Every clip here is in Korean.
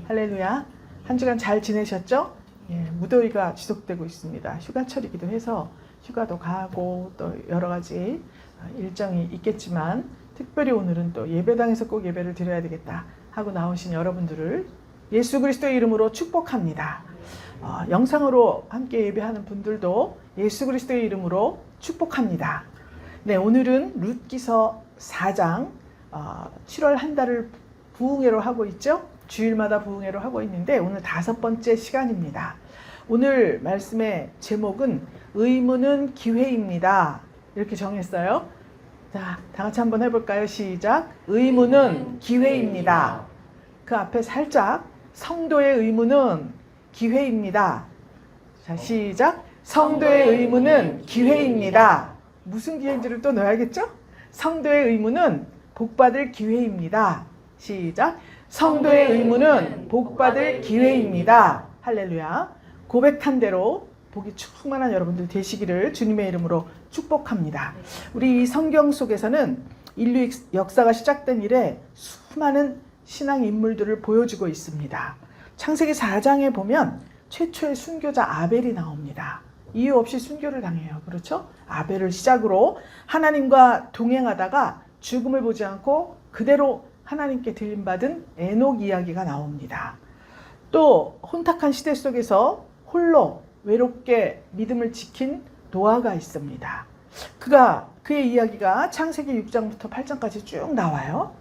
할렐루야. 한 주간 잘 지내셨죠? 무더위가 지속되고 있습니다. 휴가철이기도 해서 휴가도 가고 또 여러 가지 일정이 있겠지만 특별히 오늘은 또 예배당에서 꼭 예배를 드려야 되겠다 하고 나오신 여러분들을 예수 그리스도의 이름으로 축복합니다. 영상으로 함께 예배하는 분들도 예수 그리스도의 이름으로 축복합니다. 네, 오늘은 룻기서 4장 7월 한 달을 부흥회로 하고 있죠. 주일마다 부흥회로 하고 있는데 오늘 5번째 시간입니다. 오늘 말씀의 제목은 의문은 기회입니다. 이렇게 정했어요. 자, 다 같이 한번 해볼까요? 시작. 의문은 기회입니다. 그 앞에 살짝 성도의 의문은 기회입니다. 자, 시작. 성도의 의문은 기회입니다. 무슨 기회인지를 또 넣어야겠죠? 성도의 의문은 복받을 기회입니다. 시작. 성도의 의문은 복받을 기회입니다. 할렐루야. 고백한 대로 복이 충만한 여러분들 되시기를 주님의 이름으로 축복합니다. 우리 이 성경 속에서는 인류 역사가 시작된 이래 수많은 신앙 인물들을 보여주고 있습니다. 창세기 4장에 보면 최초의 순교자 아벨이 나옵니다. 이유 없이 순교를 당해요. 그렇죠? 아벨을 시작으로 하나님과 동행하다가 죽음을 보지 않고 그대로 하나님께 들림받은 에녹 이야기가 나옵니다. 또 혼탁한 시대 속에서 홀로 외롭게 믿음을 지킨 노아가 있습니다. 그의 이야기가 창세기 6장부터 8장까지 쭉 나와요.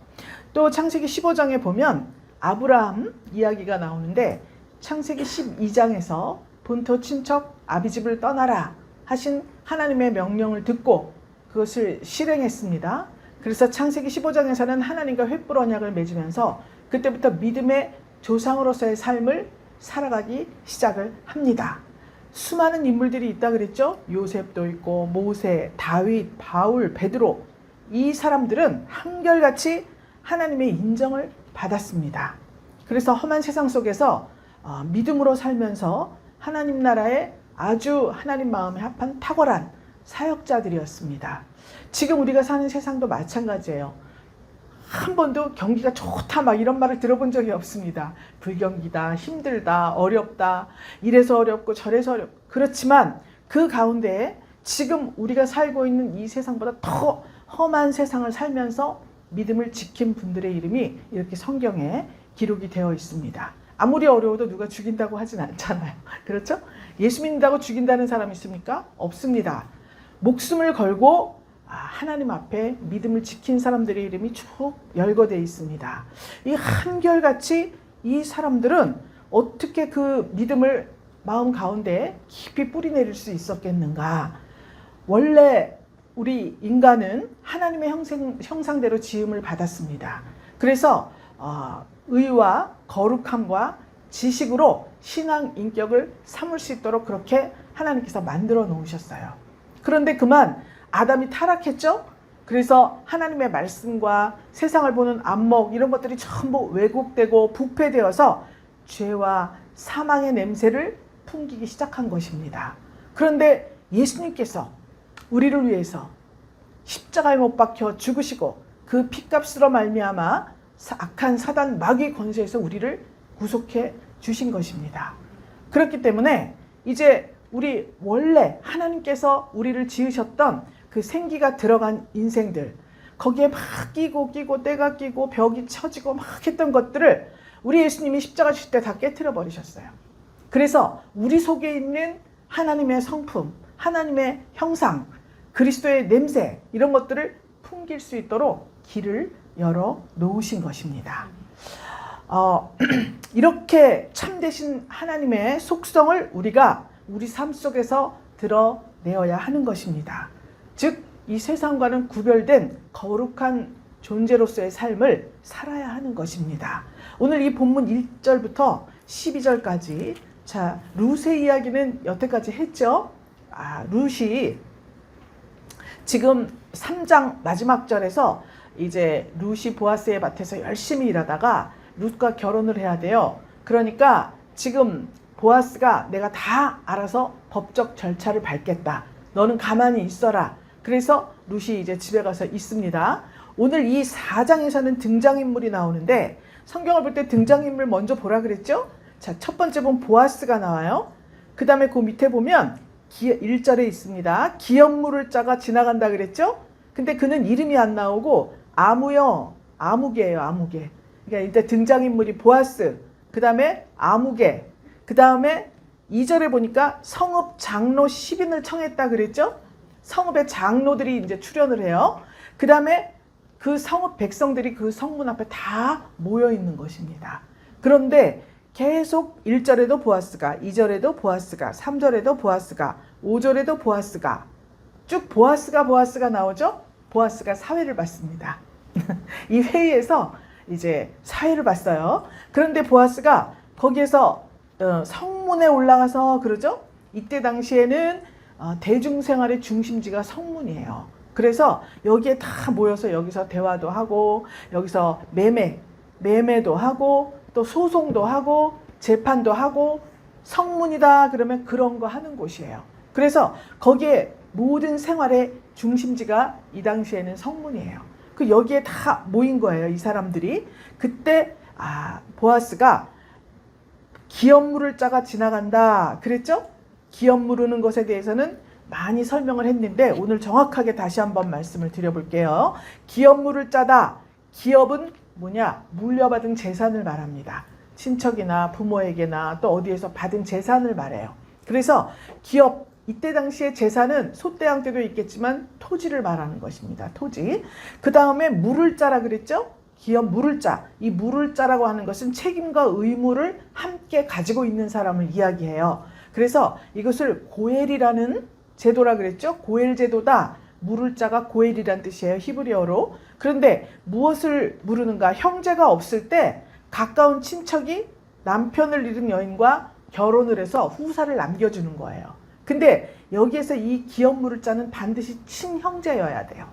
또 창세기 15장에 보면 아브라함 이야기가 나오는데 창세기 12장에서 본토 친척 아비집을 떠나라 하신 하나님의 명령을 듣고 그것을 실행했습니다. 그래서 창세기 15장에서는 하나님과 횃불 언약을 맺으면서 그때부터 믿음의 조상으로서의 삶을 살아가기 시작을 합니다. 수많은 인물들이 있다 그랬죠. 요셉도 있고 모세, 다윗, 바울, 베드로. 이 사람들은 한결같이 하나님의 인정을 받았습니다. 그래서 험한 세상 속에서 믿음으로 살면서 하나님 나라에 아주 하나님 마음에 합한 탁월한 사역자들이었습니다. 지금 우리가 사는 세상도 마찬가지예요. 한 번도 경기가 좋다 막 이런 말을 들어본 적이 없습니다. 불경기다, 힘들다, 어렵다, 이래서 어렵고 저래서 어렵고. 그렇지만 그 가운데 지금 우리가 살고 있는 이 세상보다 더 험한 세상을 살면서 믿음을 지킨 분들의 이름이 이렇게 성경에 기록이 되어 있습니다. 아무리 어려워도 누가 죽인다고 하진 않잖아요. 그렇죠? 예수 믿는다고 죽인다는 사람 있습니까? 없습니다. 목숨을 걸고 하나님 앞에 믿음을 지킨 사람들의 이름이 쭉 열거되어 있습니다. 이 한결같이 이 사람들은 어떻게 그 믿음을 마음 가운데 깊이 뿌리내릴 수 있었겠는가? 원래 우리 인간은 하나님의 형상대로 지음을 받았습니다. 그래서 의와 거룩함과 지식으로 신앙 인격을 삼을 수 있도록 그렇게 하나님께서 만들어 놓으셨어요. 그런데 그만 아담이 타락했죠? 그래서 하나님의 말씀과 세상을 보는 안목 이런 것들이 전부 왜곡되고 부패되어서 죄와 사망의 냄새를 풍기기 시작한 것입니다. 그런데 예수님께서 우리를 위해서 십자가에 못 박혀 죽으시고 그 피값으로 말미암아 악한 사단 마귀의 권세에서 우리를 구속해 주신 것입니다. 그렇기 때문에 이제 우리 원래 하나님께서 우리를 지으셨던 그 생기가 들어간 인생들, 거기에 막 끼고 때가 끼고 벽이 쳐지고 막 했던 것들을 우리 예수님이 십자가 주실 때 다 깨트려 버리셨어요. 그래서 우리 속에 있는 하나님의 성품, 하나님의 형상, 그리스도의 냄새 이런 것들을 풍길 수 있도록 길을 열어 놓으신 것입니다. 이렇게 참되신 하나님의 속성을 우리가 우리 삶 속에서 드러내어야 하는 것입니다. 즉, 이 세상과는 구별된 거룩한 존재로서의 삶을 살아야 하는 것입니다. 오늘 이 본문 1절부터 12절까지 자, 룻의 이야기는 여태까지 했죠. 룻이 지금 3장 마지막 절에서 이제 룻이 보아스의 밭에서 열심히 일하다가 룻과 결혼을 해야 돼요. 그러니까 지금 보아스가 내가 다 알아서 법적 절차를 밟겠다. 너는 가만히 있어라. 그래서 룻이 이제 집에 가서 있습니다. 오늘 이 4장에서는 등장인물이 나오는데 성경을 볼 때 등장인물 먼저 보라 그랬죠? 자, 첫 번째 보면 보아스가 나와요. 그 다음에 그 밑에 보면 1절에 있습니다. 기업물을 짜가 지나간다 그랬죠? 근데 그는 이름이 안 나오고 아무개예요. 아무개. 그러니까 일단 등장인물이 보아스, 그 다음에 아무개, 그 다음에 2절에 보니까 성읍 장로 10인을 청했다 그랬죠? 성읍의 장로들이 이제 출연을 해요. 그 다음에 그 성읍 백성들이 그 성문 앞에 다 모여 있는 것입니다. 그런데 계속 1절에도 보아스가, 2절에도 보아스가, 3절에도 보아스가, 5절에도 보아스가, 쭉 보아스가 나오죠? 보아스가 사회를 받습니다. 이 회의에서 이제 사회를 봤어요. 그런데 보아스가 거기에서 성문에 올라가서 그러죠? 이때 당시에는 대중생활의 중심지가 성문이에요. 그래서 여기에 다 모여서 여기서 대화도 하고 여기서 매매도 하고 또 소송도 하고 재판도 하고 성문이다 그러면 그런 거 하는 곳이에요. 그래서 거기에 모든 생활의 중심지가 이 당시에는 성문이에요. 그 여기에 다 모인 거예요. 이 사람들이. 그때 보아스가 기업물을 짜가 지나간다 그랬죠? 기업 무르는 것에 대해서는 많이 설명을 했는데 오늘 정확하게 다시 한번 말씀을 드려볼게요. 기업물을 짜다. 기업은 뭐냐? 물려받은 재산을 말합니다. 친척이나 부모에게나 또 어디에서 받은 재산을 말해요. 그래서 기업, 이때 당시의 재산은 소떼양 때도 있겠지만 토지를 말하는 것입니다. 토지. 그 다음에 물을 짜라 그랬죠? 기업 물을 짜. 이 물을 짜라고 하는 것은 책임과 의무를 함께 가지고 있는 사람을 이야기해요. 그래서 이것을 고엘이라는 제도라 그랬죠? 고엘 제도다. 물을 짜가 고엘이란 뜻이에요. 히브리어로. 그런데 무엇을 물으는가? 형제가 없을 때 가까운 친척이 남편을 잃은 여인과 결혼을 해서 후사를 남겨주는 거예요. 근데 여기에서 이 기업 물을 짜는 반드시 친형제여야 돼요.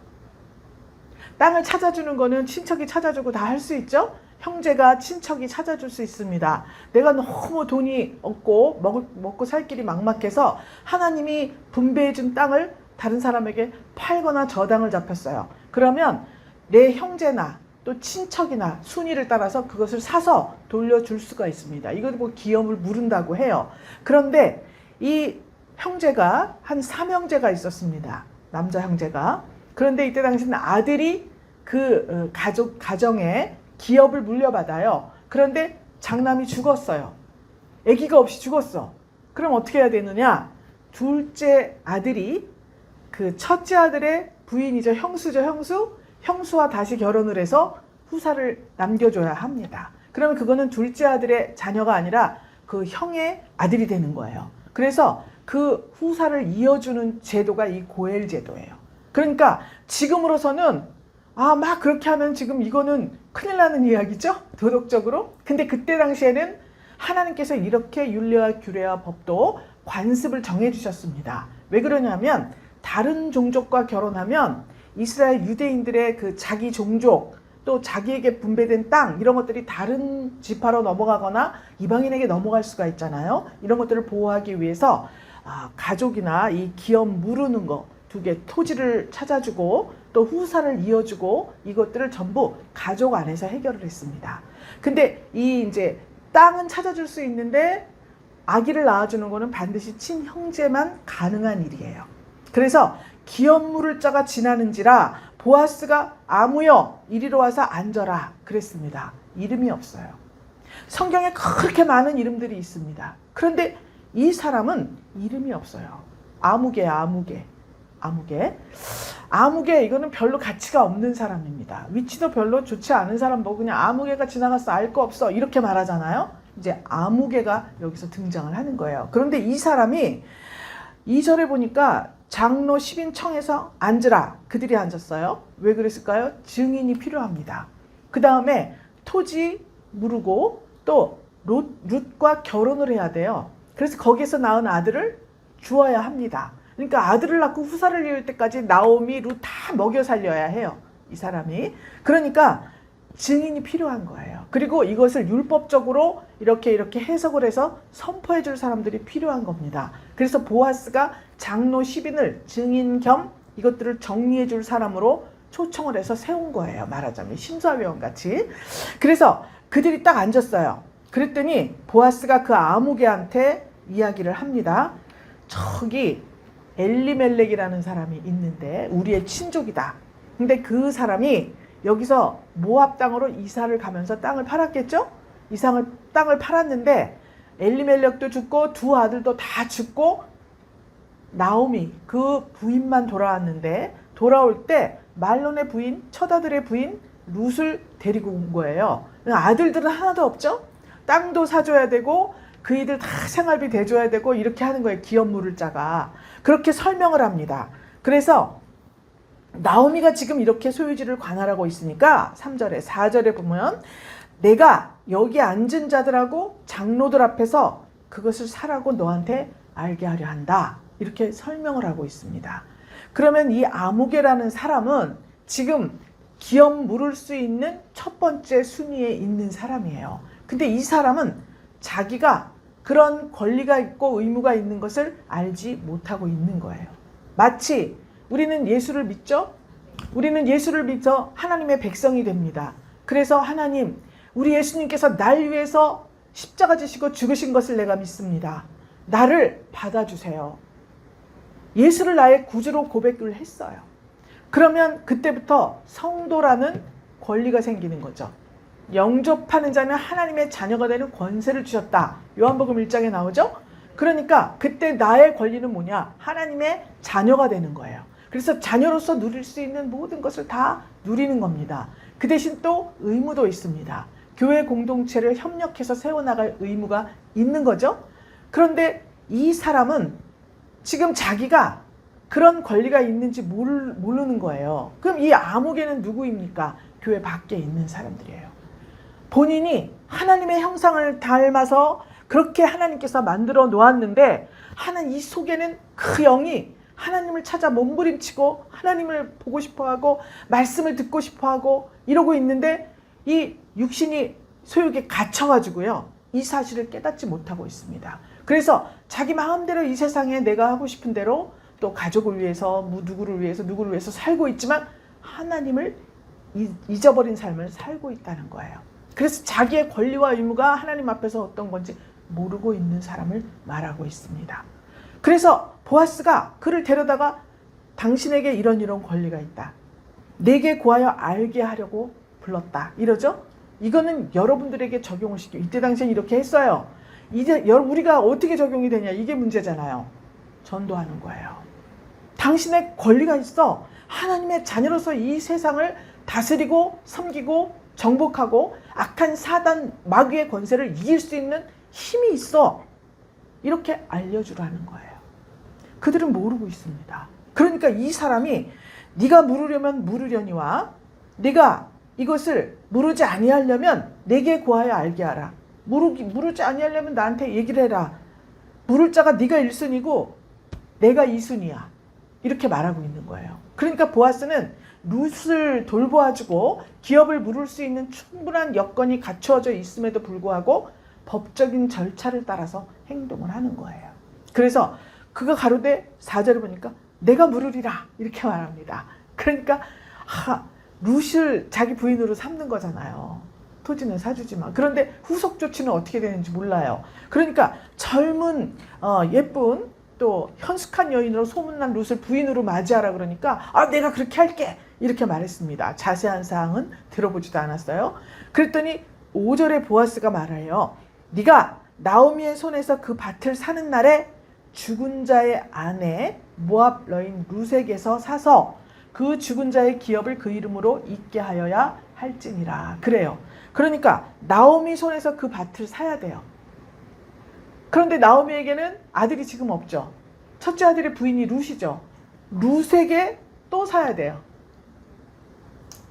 땅을 찾아주는 거는 친척이 찾아주고 다 할 수 있죠? 형제가 친척이 찾아줄 수 있습니다. 내가 너무 돈이 없고 먹고 살 길이 막막해서 하나님이 분배해준 땅을 다른 사람에게 팔거나 저당을 잡혔어요. 그러면 내 형제나 또 친척이나 순위를 따라서 그것을 사서 돌려줄 수가 있습니다. 이걸 뭐 기업을 무른다고 해요. 그런데 이 형제가 한 3형제가 있었습니다. 남자 형제가. 그런데 이때 당시는 아들이 그 가정에 기업을 물려받아요. 그런데 장남이 죽었어요. 아기가 없이 죽었어. 그럼 어떻게 해야 되느냐? 둘째 아들이 그 첫째 아들의 부인이죠. 형수죠. 형수와 다시 결혼을 해서 후사를 남겨줘야 합니다. 그러면 그거는 둘째 아들의 자녀가 아니라 그 형의 아들이 되는 거예요. 그래서 그 후사를 이어주는 제도가 이 고엘 제도예요. 그러니까 지금으로서는 막 그렇게 하면 지금 이거는 큰일 나는 이야기죠? 도덕적으로. 근데 그때 당시에는 하나님께서 이렇게 율례와 규례와 법도 관습을 정해 주셨습니다. 왜 그러냐면 다른 종족과 결혼하면 이스라엘 유대인들의 그 자기 종족 또 자기에게 분배된 땅 이런 것들이 다른 지파로 넘어가거나 이방인에게 넘어갈 수가 있잖아요. 이런 것들을 보호하기 위해서 가족이나 이 기업 무르는 거 두 개 토지를 찾아주고 또 후사를 이어주고 이것들을 전부 가족 안에서 해결을 했습니다. 근데 이 이제 땅은 찾아줄 수 있는데 아기를 낳아주는 거는 반드시 친형제만 가능한 일이에요. 그래서 기업 물을 짜가 지나는지라 보아스가 아무여 이리로 와서 앉아라 그랬습니다. 이름이 없어요. 성경에 그렇게 많은 이름들이 있습니다. 그런데 이 사람은 이름이 없어요. 아무개 이거는 별로 가치가 없는 사람입니다. 위치도 별로 좋지 않은 사람 보고 그냥 아무개가 지나갔어 알 거 없어 이렇게 말하잖아요. 이제 아무개가 여기서 등장을 하는 거예요. 그런데 이 사람이 2절에 보니까 장로 10인 청에서 앉으라 그들이 앉았어요. 왜 그랬을까요? 증인이 필요합니다. 그 다음에 토지 무르고 또 룻과 결혼을 해야 돼요. 그래서 거기에서 낳은 아들을 주어야 합니다. 그러니까 아들을 낳고 후사를 이을 때까지 나오미, 룻 다 먹여 살려야 해요. 이 사람이. 그러니까 증인이 필요한 거예요. 그리고 이것을 율법적으로 이렇게 해석을 해서 선포해 줄 사람들이 필요한 겁니다. 그래서 보아스가 장로 10인을 증인 겸 이것들을 정리해 줄 사람으로 초청을 해서 세운 거예요. 말하자면 심사위원 같이. 그래서 그들이 딱 앉았어요. 그랬더니 보아스가 그 아무개한테 이야기를 합니다. 저기 엘리멜렉이라는 사람이 있는데 우리의 친족이다. 근데 그 사람이 여기서 모압 땅으로 이사를 가면서 땅을 팔았겠죠? 땅을 팔았는데 엘리멜렉도 죽고 두 아들도 다 죽고 나오미 그 부인만 돌아왔는데 돌아올 때 말론의 부인, 첫 아들의 부인 룻을 데리고 온 거예요. 아들들은 하나도 없죠? 땅도 사줘야 되고 그이들 다 생활비 대줘야 되고 이렇게 하는 거예요. 기업 물을 자가. 그렇게 설명을 합니다. 그래서 나오미가 지금 이렇게 소유지를 관할하고 있으니까 3절에 4절에 보면 내가 여기 앉은 자들하고 장로들 앞에서 그것을 사라고 너한테 알게 하려 한다. 이렇게 설명을 하고 있습니다. 그러면 이 아무개라는 사람은 지금 기업 물을 수 있는 첫 번째 순위에 있는 사람이에요. 근데 이 사람은 자기가 그런 권리가 있고 의무가 있는 것을 알지 못하고 있는 거예요. 마치 우리는 예수를 믿죠? 우리는 예수를 믿어 하나님의 백성이 됩니다. 그래서 하나님, 우리 예수님께서 날 위해서 십자가 지시고 죽으신 것을 내가 믿습니다. 나를 받아주세요. 예수를 나의 구주로 고백을 했어요. 그러면 그때부터 성도라는 권리가 생기는 거죠. 영접하는 자는 하나님의 자녀가 되는 권세를 주셨다. 요한복음 1장에 나오죠? 그러니까 그때 나의 권리는 뭐냐? 하나님의 자녀가 되는 거예요. 그래서 자녀로서 누릴 수 있는 모든 것을 다 누리는 겁니다. 그 대신 또 의무도 있습니다. 교회 공동체를 협력해서 세워나갈 의무가 있는 거죠. 그런데 이 사람은 지금 자기가 그런 권리가 있는지 모르는 거예요. 그럼 이 아무개는 누구입니까? 교회 밖에 있는 사람들이에요. 본인이 하나님의 형상을 닮아서 그렇게 하나님께서 만들어 놓았는데 이 속에는 그 영이 하나님을 찾아 몸부림치고 하나님을 보고 싶어하고 말씀을 듣고 싶어하고 이러고 있는데 이 육신이 소욕에 갇혀가지고요. 이 사실을 깨닫지 못하고 있습니다. 그래서 자기 마음대로 이 세상에 내가 하고 싶은 대로 또 가족을 위해서 누구를 위해서 살고 있지만 하나님을 잊어버린 삶을 살고 있다는 거예요. 그래서 자기의 권리와 의무가 하나님 앞에서 어떤 건지 모르고 있는 사람을 말하고 있습니다. 그래서 보아스가 그를 데려다가 당신에게 이런 권리가 있다. 내게 구하여 알게 하려고 불렀다. 이러죠? 이거는 여러분들에게 적용을 시키고 이때 당시에 이렇게 했어요. 이제 우리가 어떻게 적용이 되냐 이게 문제잖아요. 전도하는 거예요. 당신의 권리가 있어. 하나님의 자녀로서 이 세상을 다스리고 섬기고 정복하고 악한 사단 마귀의 권세를 이길 수 있는 힘이 있어. 이렇게 알려주라는 거예요. 그들은 모르고 있습니다. 그러니까 이 사람이 네가 물으려면 물으려니와 네가 이것을 물으지 아니하려면 내게 구하여 알게 하라. 물으지 아니하려면 나한테 얘기를 해라. 물을 자가 네가 1순위고 내가 2순위야. 이렇게 말하고 있는 거예요. 그러니까 보아스는 룻을 돌보아주고 기업을 물을 수 있는 충분한 여건이 갖추어져 있음에도 불구하고 법적인 절차를 따라서 행동을 하는 거예요. 그래서 그가 가로되 4절을 보니까 내가 물으리라 이렇게 말합니다. 그러니까 룻을 자기 부인으로 삼는 거잖아요. 토지는 사주지만. 그런데 후속 조치는 어떻게 되는지 몰라요. 그러니까 젊은 예쁜 또 현숙한 여인으로 소문난 룻을 부인으로 맞이하라 그러니까 내가 그렇게 할게 이렇게 말했습니다. 자세한 사항은 들어보지도 않았어요. 그랬더니 5절에 보아스가 말해요. 네가 나오미의 손에서 그 밭을 사는 날에 죽은 자의 아내 모압 여인 룻에게서 사서 그 죽은 자의 기업을 그 이름으로 잇게 하여야 할지니라. 그래요. 그러니까 나오미 손에서 그 밭을 사야 돼요. 그런데 나오미에게는 아들이 지금 없죠. 첫째 아들의 부인이 룻이죠. 룻에게 또 사야 돼요.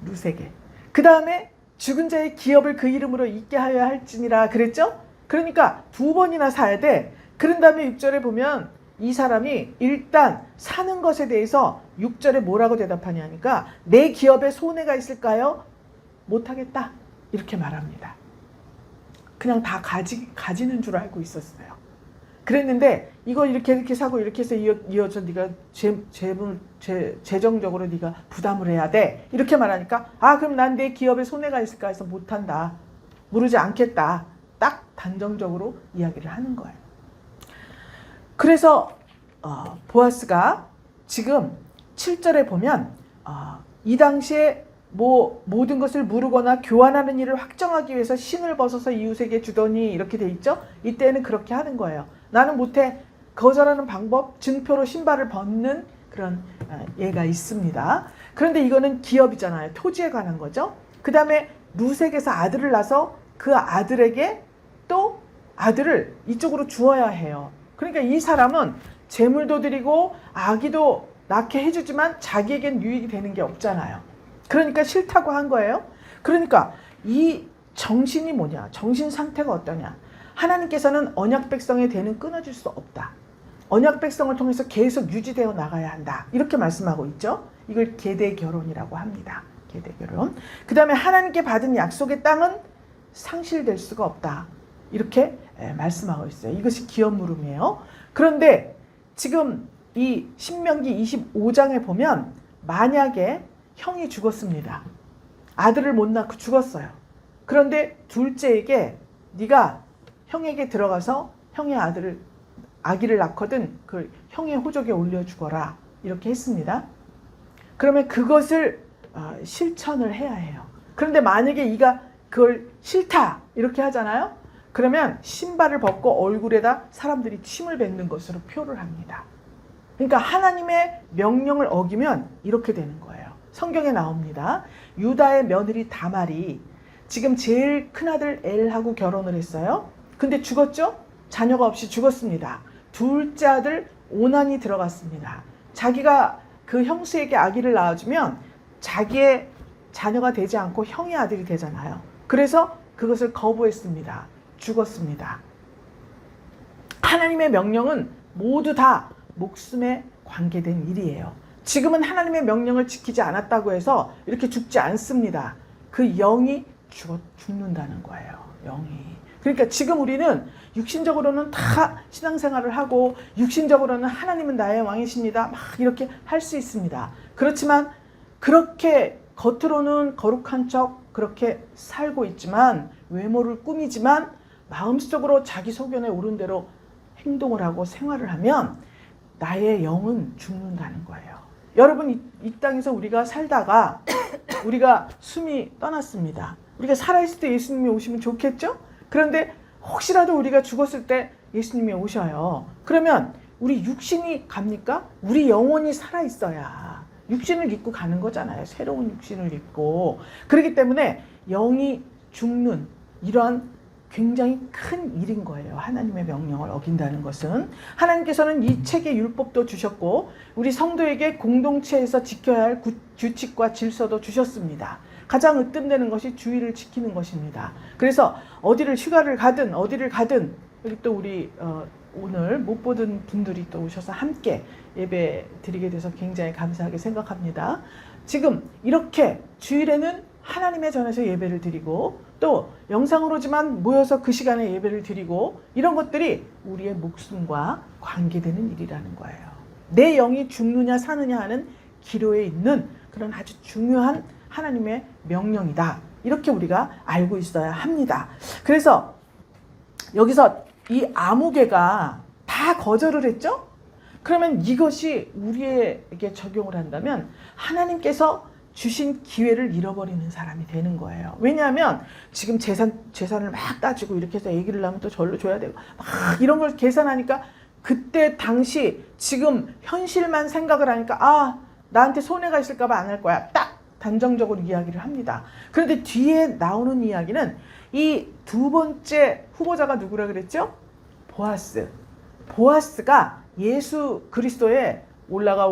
룻에게. 그 다음에 죽은 자의 기업을 그 이름으로 잇게 하여야 할지니라 그랬죠? 그러니까 2번이나 사야 돼. 그런 다음에 6절에 보면 이 사람이 일단 사는 것에 대해서 6절에 뭐라고 대답하냐니까 내 기업에 손해가 있을까요? 못하겠다. 이렇게 말합니다. 그냥 다 가지는 줄 알고 있었어요. 그랬는데 이거 이렇게 사고 이렇게 해서 이어져 네가 재정적으로 네가 부담을 해야 돼. 이렇게 말하니까 그럼 난 내 기업에 손해가 있을까 해서 못한다. 무르지 않겠다. 딱 단정적으로 이야기를 하는 거예요. 그래서 보아스가 지금 7절에 보면 이 당시에 모든 것을 무르거나 교환하는 일을 확정하기 위해서 신을 벗어서 이웃에게 주더니 이렇게 돼 있죠. 이때는 그렇게 하는 거예요. 나는 못해. 거절하는 방법, 증표로 신발을 벗는 그런 예가 있습니다. 그런데 이거는 기업이잖아요. 토지에 관한 거죠. 그 다음에 루색에서 아들을 낳아서 그 아들에게 또 아들을 이쪽으로 주어야 해요. 그러니까 이 사람은 재물도 드리고 아기도 낳게 해주지만 자기에겐 유익이 되는 게 없잖아요. 그러니까 싫다고 한 거예요. 그러니까 이 정신이 뭐냐, 정신 상태가 어떠냐. 하나님께서는 언약 백성의 대는 끊어질 수 없다. 언약 백성을 통해서 계속 유지되어 나가야 한다. 이렇게 말씀하고 있죠. 이걸 계대 결혼이라고 합니다. 계대 결혼. 그 다음에 하나님께 받은 약속의 땅은 상실될 수가 없다. 이렇게 말씀하고 있어요. 이것이 기업 물음이에요. 그런데 지금 이 신명기 25장에 보면 만약에 형이 죽었습니다. 아들을 못 낳고 죽었어요. 그런데 둘째에게 네가 형에게 들어가서 형의 아기를 낳거든 그 형의 호적에 올려 주거라. 이렇게 했습니다. 그러면 그것을 실천을 해야 해요. 그런데 만약에 이가 그걸 싫다 이렇게 하잖아요. 그러면 신발을 벗고 얼굴에다 사람들이 침을 뱉는 것으로 표를 합니다. 그러니까 하나님의 명령을 어기면 이렇게 되는 거예요. 성경에 나옵니다. 유다의 며느리 다말이 지금 제일 큰아들 엘하고 결혼을 했어요. 근데 죽었죠? 자녀가 없이 죽었습니다. 둘째 아들 오난이 들어갔습니다. 자기가 그 형수에게 아기를 낳아주면 자기의 자녀가 되지 않고 형의 아들이 되잖아요. 그래서 그것을 거부했습니다. 죽었습니다. 하나님의 명령은 모두 다 목숨에 관계된 일이에요. 지금은 하나님의 명령을 지키지 않았다고 해서 이렇게 죽지 않습니다. 그 영이 죽는다는 거예요. 영이. 그러니까 지금 우리는 육신적으로는 다 신앙생활을 하고 육신적으로는 하나님은 나의 왕이십니다. 막 이렇게 할 수 있습니다. 그렇지만 그렇게 겉으로는 거룩한 척 그렇게 살고 있지만 외모를 꾸미지만 마음속으로 자기 소견에 오른 대로 행동을 하고 생활을 하면 나의 영은 죽는다는 거예요. 여러분 이 땅에서 우리가 살다가 우리가 숨이 떠났습니다. 우리가 살아있을 때 예수님이 오시면 좋겠죠? 그런데 혹시라도 우리가 죽었을 때 예수님이 오셔요. 그러면 우리 육신이 갑니까? 우리 영혼이 살아있어야 육신을 입고 가는 거잖아요. 새로운 육신을 입고. 그렇기 때문에 영이 죽는 이러한 굉장히 큰 일인 거예요. 하나님의 명령을 어긴다는 것은. 하나님께서는 이 책의 율법도 주셨고 우리 성도에게 공동체에서 지켜야 할 규칙과 질서도 주셨습니다. 가장 으뜸되는 것이 주의를 지키는 것입니다. 그래서 어디를 휴가를 가든 어디를 가든 여기 또 우리 오늘 못 보던 분들이 또 오셔서 함께 예배 드리게 돼서 굉장히 감사하게 생각합니다. 지금 이렇게 주일에는 하나님의 전에서 예배를 드리고 또 영상으로지만 모여서 그 시간에 예배를 드리고 이런 것들이 우리의 목숨과 관계되는 일이라는 거예요. 내 영이 죽느냐 사느냐 하는 기로에 있는 그런 아주 중요한 하나님의 명령이다. 이렇게 우리가 알고 있어야 합니다. 그래서 여기서 이 아무개가 다 거절을 했죠? 그러면 이것이 우리에게 적용을 한다면 하나님께서 주신 기회를 잃어버리는 사람이 되는 거예요. 왜냐하면 지금 재산을 막 따지고 이렇게 해서 아기를 낳으면 또 절로 줘야 되고 막 이런 걸 계산하니까 그때 당시 지금 현실만 생각을 하니까 나한테 손해가 있을까 봐 안 할 거야. 딱 단정적으로 이야기를 합니다. 그런데 뒤에 나오는 이야기는 이 두 번째 후보자가 누구라 그랬죠? 보아스. 보아스가 예수 그리스도의 올라가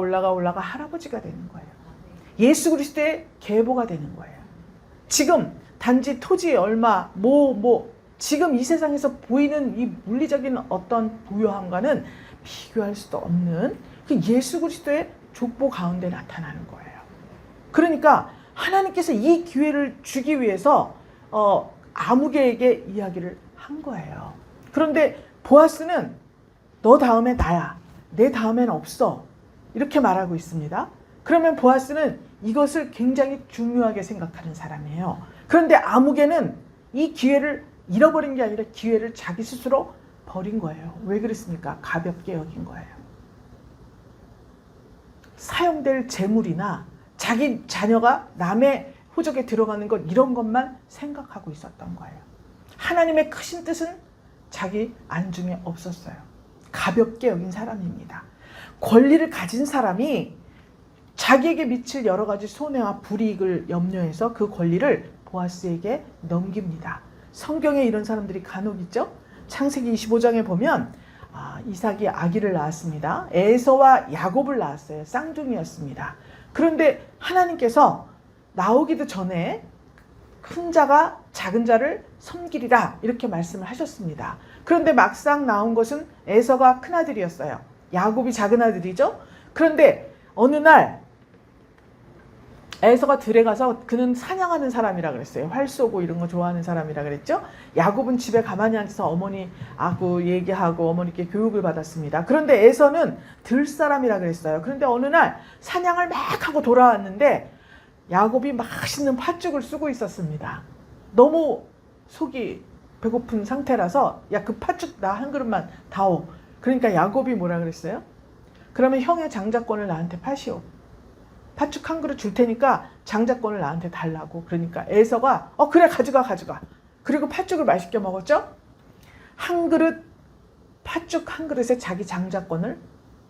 할아버지가 되는 거예요. 예수 그리스도의 계보가 되는 거예요. 지금 단지 토지 얼마 지금 이 세상에서 보이는 이 물리적인 어떤 부유함과는 비교할 수도 없는 그 예수 그리스도의 족보 가운데 나타나는 거예요. 그러니까 하나님께서 이 기회를 주기 위해서 아무개에게 이야기를 한 거예요. 그런데 보아스는 너 다음에 나야. 내 다음엔 없어. 이렇게 말하고 있습니다. 그러면 보아스는 이것을 굉장히 중요하게 생각하는 사람이에요. 그런데 아무개는 이 기회를 잃어버린 게 아니라 기회를 자기 스스로 버린 거예요. 왜 그랬습니까? 가볍게 여긴 거예요. 사용될 재물이나 자기 자녀가 남의 호적에 들어가는 것, 이런 것만 생각하고 있었던 거예요. 하나님의 크신 뜻은 자기 안중에 없었어요. 가볍게 여긴 사람입니다. 권리를 가진 사람이 자기에게 미칠 여러 가지 손해와 불이익을 염려해서 그 권리를 보아스에게 넘깁니다. 성경에 이런 사람들이 간혹 있죠. 창세기 25장에 보면 이삭이 아기를 낳았습니다. 에서와 야곱을 낳았어요. 쌍둥이였습니다. 그런데 하나님께서 나오기도 전에 큰 자가 작은 자를 섬기리라 이렇게 말씀을 하셨습니다. 그런데 막상 나온 것은 에서가 큰 아들이었어요. 야곱이 작은 아들이죠. 그런데 어느 날 에서가 들에 가서, 그는 사냥하는 사람이라 그랬어요. 활 쏘고 이런 거 좋아하는 사람이라 그랬죠. 야곱은 집에 가만히 앉아서 어머니하고 얘기하고 어머니께 교육을 받았습니다. 그런데 에서는 들 사람이라 그랬어요. 그런데 어느 날 사냥을 막 하고 돌아왔는데 야곱이 맛있는 팥죽을 쓰고 있었습니다. 너무 속이 배고픈 상태라서 야, 그 팥죽 나 한 그릇만 다오. 그러니까 야곱이 뭐라 그랬어요? 그러면 형의 장자권을 나한테 파시오. 팥죽 한 그릇 줄 테니까 장자권을 나한테 달라고. 그러니까 에서가 그래 가져가. 그리고 팥죽을 맛있게 먹었죠. 한 그릇 팥죽 한 그릇에 자기 장자권을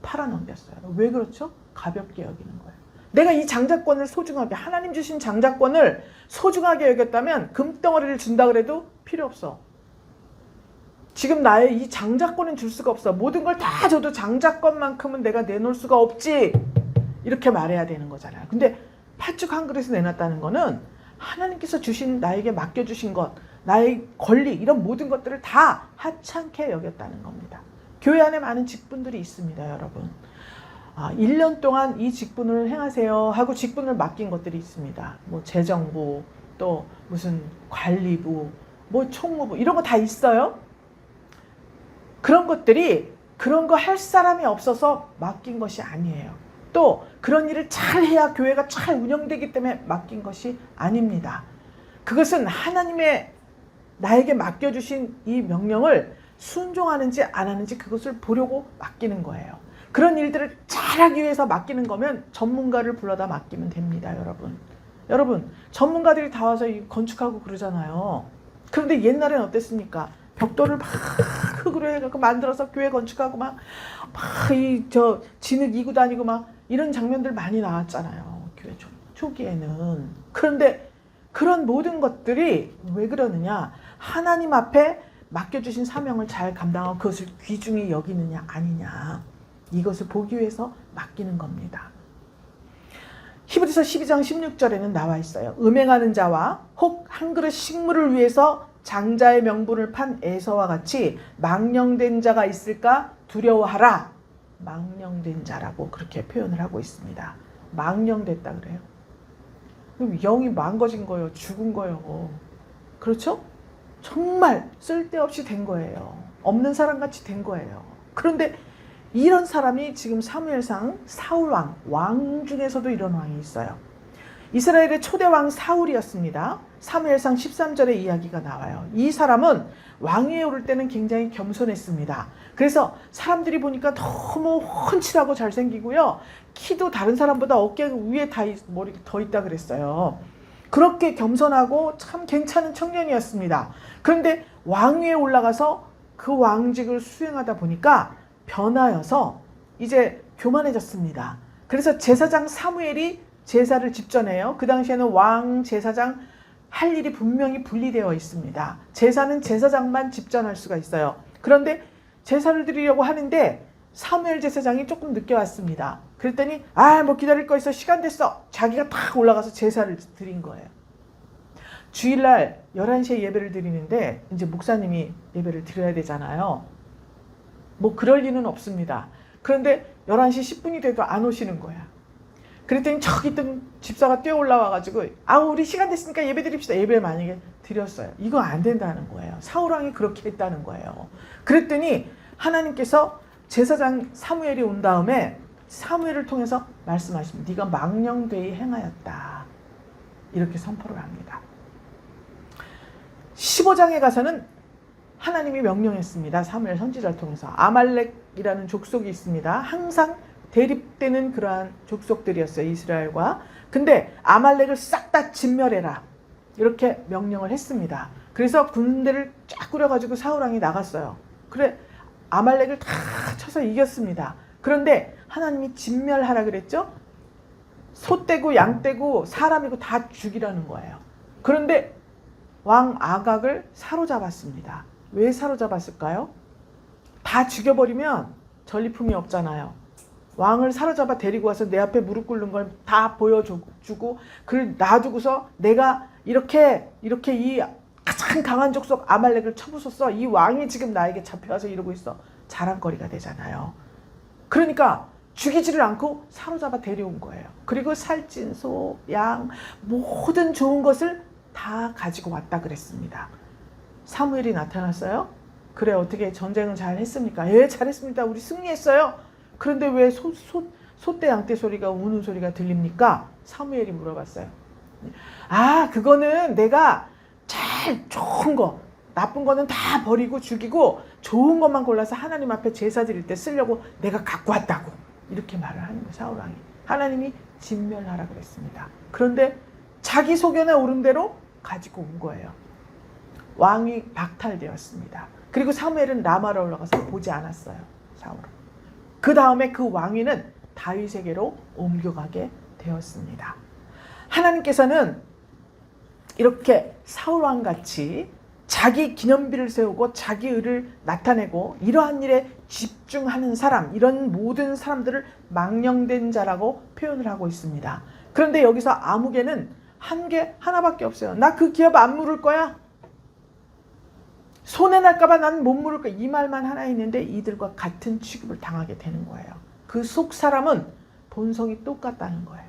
팔아넘겼어요. 왜 그렇죠? 가볍게 여기는 거예요. 내가 이 장자권을 소중하게, 하나님 주신 장자권을 소중하게 여겼다면 금덩어리를 준다 그래도 필요 없어. 지금 나의 이 장자권은 줄 수가 없어. 모든 걸 다 줘도 장자권만큼은 내가 내놓을 수가 없지. 이렇게 말해야 되는 거잖아요. 근데 팥죽 한 그릇을 내놨다는 거는 하나님께서 주신, 나에게 맡겨주신 것, 나의 권리, 이런 모든 것들을 다 하찮게 여겼다는 겁니다. 교회 안에 많은 직분들이 있습니다, 여러분. 1년 동안 이 직분을 행하세요 하고 직분을 맡긴 것들이 있습니다. 뭐 재정부, 또 무슨 관리부, 뭐 총무부, 이런 거 다 있어요. 그런 것들이, 그런 거 할 사람이 없어서 맡긴 것이 아니에요. 또 그런 일을 잘 해야 교회가 잘 운영되기 때문에 맡긴 것이 아닙니다. 그것은 하나님의 나에게 맡겨주신 이 명령을 순종하는지 안 하는지 그것을 보려고 맡기는 거예요. 그런 일들을 잘하기 위해서 맡기는 거면 전문가를 불러다 맡기면 됩니다, 여러분. 여러분, 전문가들이 다 와서 건축하고 그러잖아요. 그런데 옛날엔 어땠습니까? 벽돌을 막 흙으로 해갖고 만들어서 교회 건축하고 막 진흙 이고 다니고 막 이런 장면들 많이 나왔잖아요, 교회 초기에는. 그런데 그런 모든 것들이 왜 그러느냐? 하나님 앞에 맡겨주신 사명을 잘 감당하고 그것을 귀중히 여기느냐 아니냐, 이것을 보기 위해서 맡기는 겁니다. 히브리서 12장 16절에는 나와 있어요. 음행하는 자와 혹 한 그릇 식물을 위해서 장자의 명분을 판 에서와 같이 망령된 자가 있을까 두려워하라. 망령된 자라고 그렇게 표현을 하고 있습니다. 망령됐다 그래요. 그럼 영이 망가진 거예요. 죽은 거예요. 그렇죠? 정말 쓸데없이 된 거예요. 없는 사람같이 된 거예요. 그런데 이런 사람이 지금 사무엘상 사울왕, 왕 중에서도 이런 왕이 있어요. 이스라엘의 초대왕 사울이었습니다. 사무엘상 13절의 이야기가 나와요. 이 사람은 왕위에 오를 때는 굉장히 겸손했습니다. 그래서 사람들이 보니까 너무 훤칠하고 잘생기고요. 키도 다른 사람보다 어깨 위에 머리 더 있다 그랬어요. 그렇게 겸손하고 참 괜찮은 청년이었습니다. 그런데 왕위에 올라가서 그 왕직을 수행하다 보니까 변하여서 이제 교만해졌습니다. 그래서 제사장 사무엘이 제사를 집전해요. 그 당시에는 왕, 제사장 할 일이 분명히 분리되어 있습니다. 제사는 제사장만 집전할 수가 있어요. 그런데 제사를 드리려고 하는데 사무엘 제사장이 조금 늦게 왔습니다. 그랬더니 뭐 기다릴 거 있어, 시간 됐어. 자기가 탁 올라가서 제사를 드린 거예요. 주일날 11시에 예배를 드리는데 이제 목사님이 예배를 드려야 되잖아요. 뭐 그럴 리는 없습니다. 그런데 11시 10분이 돼도 안 오시는 거야. 그랬더니 저기 있던 집사가 뛰어 올라와가지고 우리 시간 됐으니까 예배 드립시다. 예배 만약에 드렸어요. 이거 안 된다는 거예요. 사울왕이 그렇게 했다는 거예요. 그랬더니 하나님께서 제사장 사무엘이 온 다음에 사무엘을 통해서 말씀하십니다. 네가 망령되이 행하였다. 이렇게 선포를 합니다. 15장에 가서는 하나님이 명령했습니다. 사무엘 선지자를 통해서. 아말렉이라는 족속이 있습니다. 항상 대립되는 그러한 족속들이었어요. 이스라엘과. 근데 아말렉을 싹 다 진멸해라. 이렇게 명령을 했습니다. 그래서 군대를 쫙 꾸려가지고 사울왕이 나갔어요. 그래 아말렉을 다 쳐서 이겼습니다. 그런데 하나님이 진멸하라 그랬죠? 소 떼고 양 떼고 사람이고 다 죽이라는 거예요. 그런데 왕 아각을 사로잡았습니다. 왜 사로잡았을까요? 다 죽여버리면 전리품이 없잖아요. 왕을 사로잡아 데리고 와서 내 앞에 무릎 꿇는 걸 다 보여주고 그걸 놔두고서 내가 이렇게 이 가장 강한 족속 아말렉을 쳐부쉈어. 이 왕이 지금 나에게 잡혀와서 이러고 있어. 자랑거리가 되잖아요. 그러니까 죽이지를 않고 사로잡아 데려온 거예요. 그리고 살찐 소, 양, 모든 좋은 것을 다 가지고 왔다 그랬습니다. 사무엘이 나타났어요. 그래 어떻게 전쟁은 잘 했습니까? 예, 잘했습니다. 우리 승리했어요. 그런데 왜 소떼 양떼 소리가 우는 소리가 들립니까? 사무엘이 물어봤어요. 아, 그거는 내가 잘 좋은 거, 나쁜 거는 다 버리고 죽이고 좋은 것만 골라서 하나님 앞에 제사 드릴 때 쓰려고 내가 갖고 왔다고. 이렇게 말을 하는 거예요. 사울왕이. 하나님이 진멸하라 그랬습니다. 그런데 자기 소견에 오른 대로 가지고 온 거예요. 왕이 박탈되었습니다. 그리고 사무엘은 라마로 올라가서 보지 않았어요. 사울은. 그 다음에 그 왕위는 다윗에게로 옮겨가게 되었습니다. 하나님께서는 이렇게 사울왕같이 자기 기념비를 세우고 자기 의를 나타내고 이러한 일에 집중하는 사람, 이런 모든 사람들을 망령된 자라고 표현을 하고 있습니다. 그런데 여기서 아무개는 하나밖에 없어요. 나 그 기업 안 물을 거야. 손해 날까봐 난 못 물을 거야. 이 말만 하나 있는데 이들과 같은 취급을 당하게 되는 거예요. 그 속 사람은 본성이 똑같다는 거예요.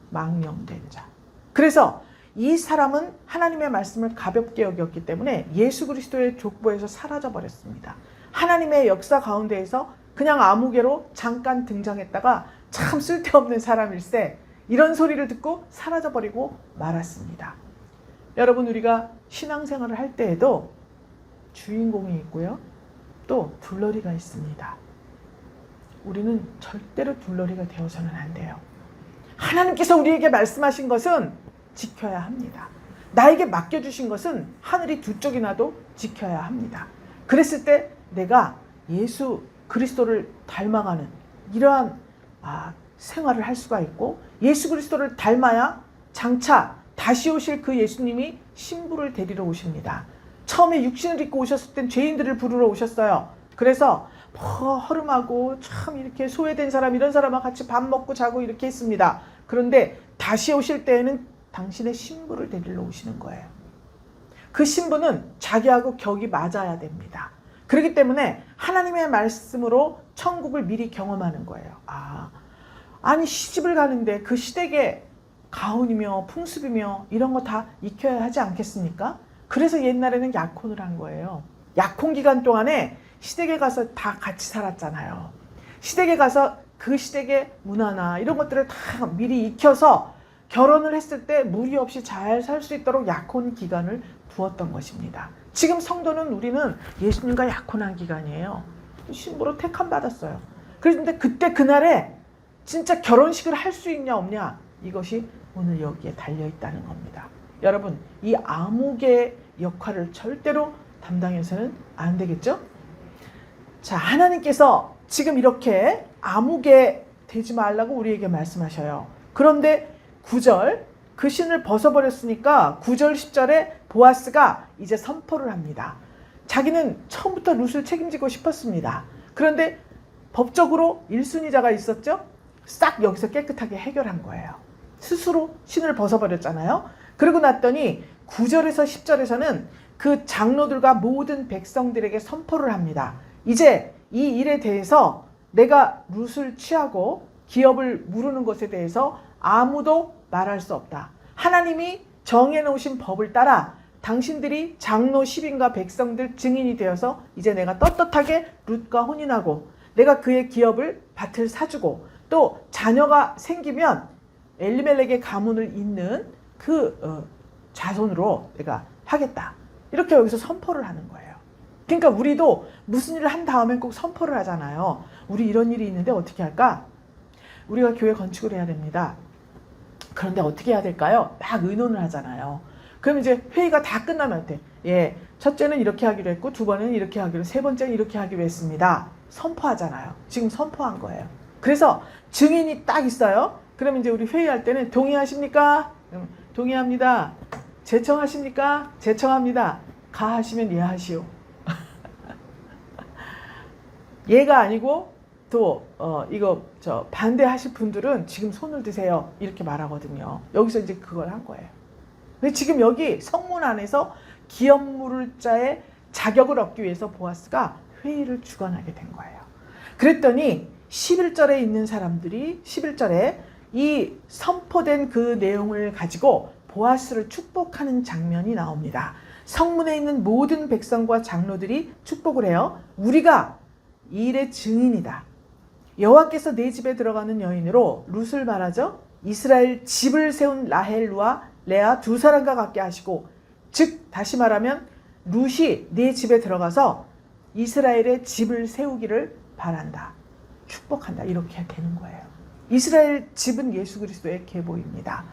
망령된 자. 그래서 이 사람은 하나님의 말씀을 가볍게 여겼기 때문에 예수 그리스도의 족보에서 사라져 버렸습니다. 하나님의 역사 가운데에서 그냥 아무개로 잠깐 등장했다가 참 쓸데없는 사람일세 이런 소리를 듣고 사라져 버리고 말았습니다. 여러분, 우리가 신앙생활을 할 때에도 주인공이 있고요. 또 둘러리가 있습니다. 우리는 절대로 둘러리가 되어서는 안 돼요. 하나님께서 우리에게 말씀하신 것은 지켜야 합니다. 나에게 맡겨주신 것은 하늘이 두 쪽이 나도 지켜야 합니다. 그랬을 때 내가 예수 그리스도를 닮아가는 이러한 생활을 할 수가 있고, 예수 그리스도를 닮아야 장차 다시 오실 그 예수님이 신부를 데리러 오십니다. 처음에 육신을 입고 오셨을 땐 죄인들을 부르러 오셨어요. 그래서 허름하고 참 이렇게 소외된 사람, 이런 사람과 같이 밥 먹고 자고 이렇게 했습니다. 그런데 다시 오실 때에는 당신의 신부를 데리러 오시는 거예요. 그 신부는 자기하고 격이 맞아야 됩니다. 그렇기 때문에 하나님의 말씀으로 천국을 미리 경험하는 거예요. 아니 시집을 가는데 그 시댁의 가훈이며 풍습이며 이런 거 다 익혀야 하지 않겠습니까? 그래서 옛날에는 약혼을 한 거예요. 약혼 기간 동안에 시댁에 가서 다 같이 살았잖아요. 시댁에 가서 그 시댁의 문화나 이런 것들을 다 미리 익혀서 결혼을 했을 때 무리 없이 잘 살 수 있도록 약혼 기간을 두었던 것입니다. 지금 성도는 우리는 예수님과 약혼한 기간이에요. 신부로 택함 받았어요. 그런데 그때 그날에 진짜 결혼식을 할 수 있냐 없냐, 이것이 오늘 여기에 달려있다는 겁니다. 여러분, 이 아무개 역할을 절대로 담당해서는 안 되겠죠? 자, 하나님께서 지금 이렇게 아무개 되지 말라고 우리에게 말씀하셔요. 그런데 9절, 그 신을 벗어버렸으니까 9절 10절에 보아스가 이제 선포를 합니다. 자기는 처음부터 룻을 책임지고 싶었습니다. 그런데 법적으로 1순위자가 있었죠? 싹 여기서 깨끗하게 해결한 거예요. 스스로 신을 벗어버렸잖아요. 그러고 났더니 9절에서 10절에서는 그 장로들과 모든 백성들에게 선포를 합니다. 이제 이 일에 대해서 내가 룻을 취하고 기업을 무르는 것에 대해서 아무도 말할 수 없다. 하나님이 정해놓으신 법을 따라 당신들이 장로 10인과 백성들 증인이 되어서 이제 내가 떳떳하게 룻과 혼인하고 내가 그의 기업을 밭을 사주고 또 자녀가 생기면 엘리멜렉의 가문을 잇는 그 자손으로 내가 하겠다. 이렇게 여기서 선포를 하는 거예요. 그러니까 우리도 무슨 일을 한 다음에 꼭 선포를 하잖아요. 우리 이런 일이 있는데 어떻게 할까? 우리가 교회 건축을 해야 됩니다. 그런데 어떻게 해야 될까요? 막 의논을 하잖아요. 그럼 이제 회의가 다 끝나면 어때? 예, 첫째는 이렇게 하기로 했고, 두 번은 이렇게 하기로, 세 번째는 이렇게 하기로 했습니다. 선포하잖아요. 지금 선포한 거예요. 그래서 증인이 딱 있어요. 그러면 이제 우리 회의할 때는 동의하십니까? 동의합니다. 제청하십니까? 제청합니다. 가하시면 예하시오. 예가 아니고 또 이거 반대하실 분들은 지금 손을 드세요. 이렇게 말하거든요. 여기서 이제 그걸 한 거예요. 근데 지금 여기 성문 안에서 기업 물을 자의 자격을 얻기 위해서 보아스가 회의를 주관하게 된 거예요. 그랬더니 11절에 있는 사람들이 11절에 이 선포된 그 내용을 가지고 보아스를 축복하는 장면이 나옵니다. 성문에 있는 모든 백성과 장로들이 축복을 해요. 우리가 이 일의 증인이다. 여호와께서 내 집에 들어가는 여인으로 룻을 말하죠. 이스라엘 집을 세운 라헬과 레아 두 사람과 같게 하시고, 즉 다시 말하면 룻이 내 집에 들어가서 이스라엘의 집을 세우기를 바란다. 축복한다. 이렇게 되는 거예요. 이스라엘 집은 예수 그리스도의 계보입니다.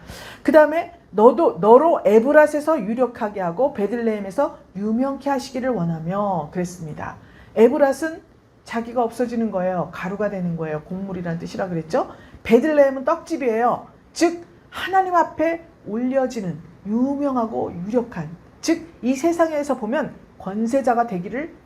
그 다음에 너로 에브랏에서 유력하게 하고 베들레헴에서 유명케 하시기를 원하며 그랬습니다. 에브랏은 자기가 없어지는 거예요. 가루가 되는 거예요. 곡물이라는 뜻이라 그랬죠. 베들레헴은 떡집이에요. 즉 하나님 앞에 올려지는 유명하고 유력한, 즉 이 세상에서 보면 권세자가 되기를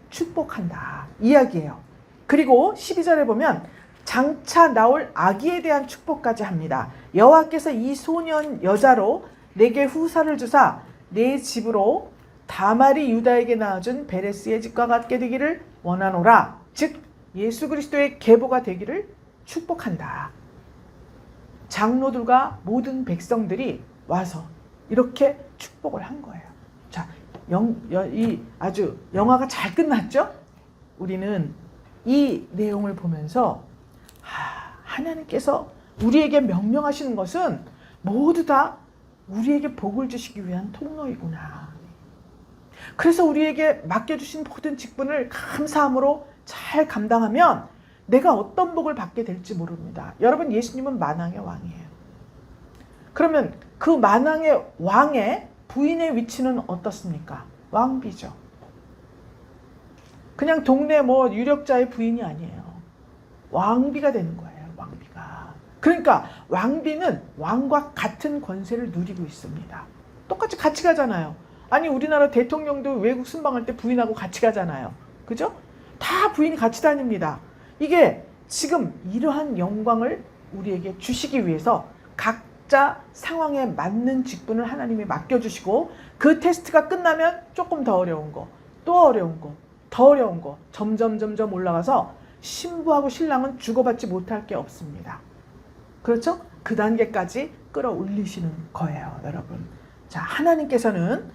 축복한다 이야기예요. 그리고 12절에 보면 장차 나올 아기에 대한 축복까지 합니다. 여호와께서 이 소년 여자로 내게 후사를 주사 내 집으로 다말이 유다에게 낳아준 베레스의 집과 같게 되기를 원하노라. 즉 예수 그리스도의 계보가 되기를 축복한다. 장로들과 모든 백성들이 와서 이렇게 축복을 한 거예요. 자, 이 아주 영화가 잘 끝났죠? 우리는 이 내용을 보면서 하나님께서 우리에게 명령하시는 것은 모두 다 우리에게 복을 주시기 위한 통로이구나. 그래서 우리에게 맡겨주신 모든 직분을 감사함으로 잘 감당하면 내가 어떤 복을 받게 될지 모릅니다. 여러분, 예수님은 만왕의 왕이에요. 그러면 그 만왕의 왕의 부인의 위치는 어떻습니까? 왕비죠. 그냥 동네 유력자의 부인이 아니에요. 왕비가 되는 거예요. 왕비가. 그러니까 왕비는 왕과 같은 권세를 누리고 있습니다. 똑같이 같이 가잖아요. 아니 우리나라 대통령도 외국 순방할 때 부인하고 같이 가잖아요. 그죠? 다 부인이 같이 다닙니다. 이게 지금 이러한 영광을 우리에게 주시기 위해서 각자 상황에 맞는 직분을 하나님이 맡겨주시고, 그 테스트가 끝나면 조금 더 어려운 거, 또 어려운 거, 더 어려운 거 점점 올라가서 신부하고 신랑은 주고받지 못할 게 없습니다. 그렇죠? 그 단계까지 끌어올리시는 거예요, 여러분. 자, 하나님께서는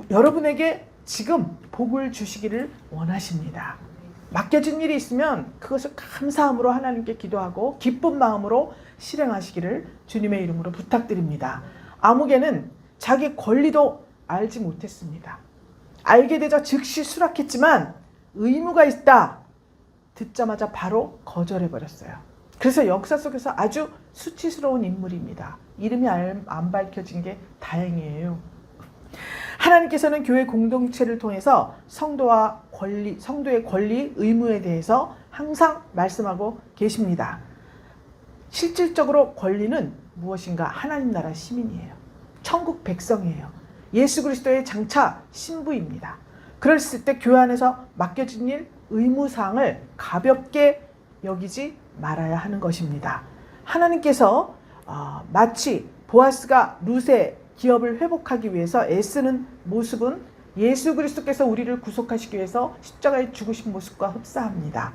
여러분에게 지금 복을 주시기를 원하십니다. 맡겨진 일이 있으면 그것을 감사함으로 하나님께 기도하고 기쁜 마음으로 실행하시기를 주님의 이름으로 부탁드립니다. 아무개는 자기 권리도 알지 못했습니다. 알게 되자 즉시 수락했지만 의무가 있다 듣자마자 바로 거절해버렸어요. 그래서 역사 속에서 아주 수치스러운 인물입니다. 이름이 안 밝혀진 게 다행이에요. 하나님께서는 교회 공동체를 통해서 성도의 권리, 의무에 대해서 항상 말씀하고 계십니다. 실질적으로 권리는 무엇인가? 하나님 나라 시민이에요. 천국 백성이에요. 예수 그리스도의 장차 신부입니다. 그랬을 때 교회 안에서 맡겨진 일, 의무사항을 가볍게 여기지 말아야 하는 것입니다. 하나님께서 마치 보아스가 룻의 기업을 회복하기 위해서 애쓰는 모습은 예수 그리스도께서 우리를 구속하시기 위해서 십자가에 죽으신 모습과 흡사합니다.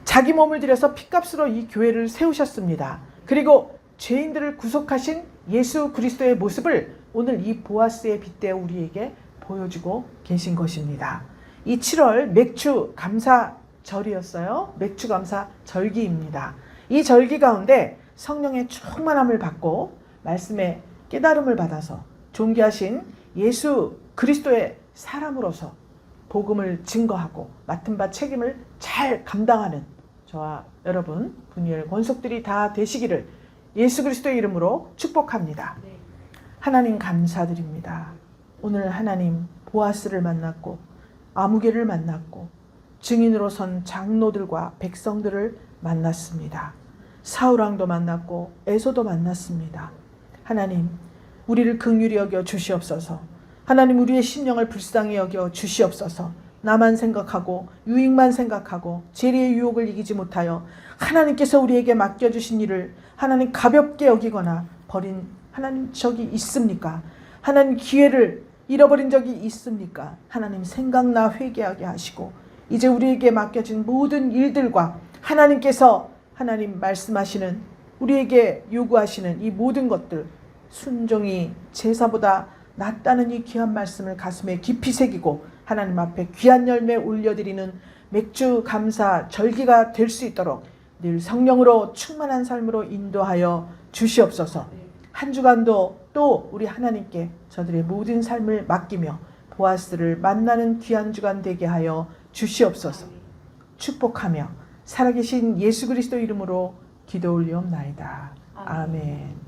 자기 몸을 들여서 핏값으로 이 교회를 세우셨습니다. 그리고 죄인들을 구속하신 예수 그리스도의 모습을 오늘 이 보아스에 빗대어 우리에게 보여주고 계신 것입니다. 이 7월 맥주 감사절이었어요. 맥주 감사 절기입니다. 이 절기 가운데 성령의 충만함을 받고 말씀의 깨달음을 받아서 존귀하신 예수 그리스도의 사람으로서 복음을 증거하고 맡은 바 책임을 잘 감당하는 저와 여러분 분이엘 권속들이 다 되시기를 예수 그리스도의 이름으로 축복합니다. 하나님 감사드립니다. 오늘 하나님 보아스를 만났고 아무개를 만났고 증인으로 선 장로들과 백성들을 만났습니다. 사울왕도 만났고 에서도 만났습니다. 하나님 우리를 긍휼히 여겨 주시옵소서. 하나님 우리의 심령을 불쌍히 여겨 주시옵소서. 나만 생각하고 유익만 생각하고 재리의 유혹을 이기지 못하여 하나님께서 우리에게 맡겨주신 일을 하나님 가볍게 여기거나 버린 하나님 적이 있습니까? 하나님 기회를 잃어버린 적이 있습니까? 하나님 생각나 회개하게 하시고 이제 우리에게 맡겨진 모든 일들과 하나님께서 하나님 말씀하시는 우리에게 요구하시는 이 모든 것들 순종이 제사보다 낫다는 이 귀한 말씀을 가슴에 깊이 새기고 하나님 앞에 귀한 열매 올려드리는 맥주 감사 절기가 될 수 있도록 늘 성령으로 충만한 삶으로 인도하여 주시옵소서. 한 주간도 또 우리 하나님께 저들의 모든 삶을 맡기며 보아스를 만나는 귀한 주간 되게 하여 주시옵소서. 축복하며 살아계신 예수 그리스도 이름으로 기도 올리옵나이다. 아멘.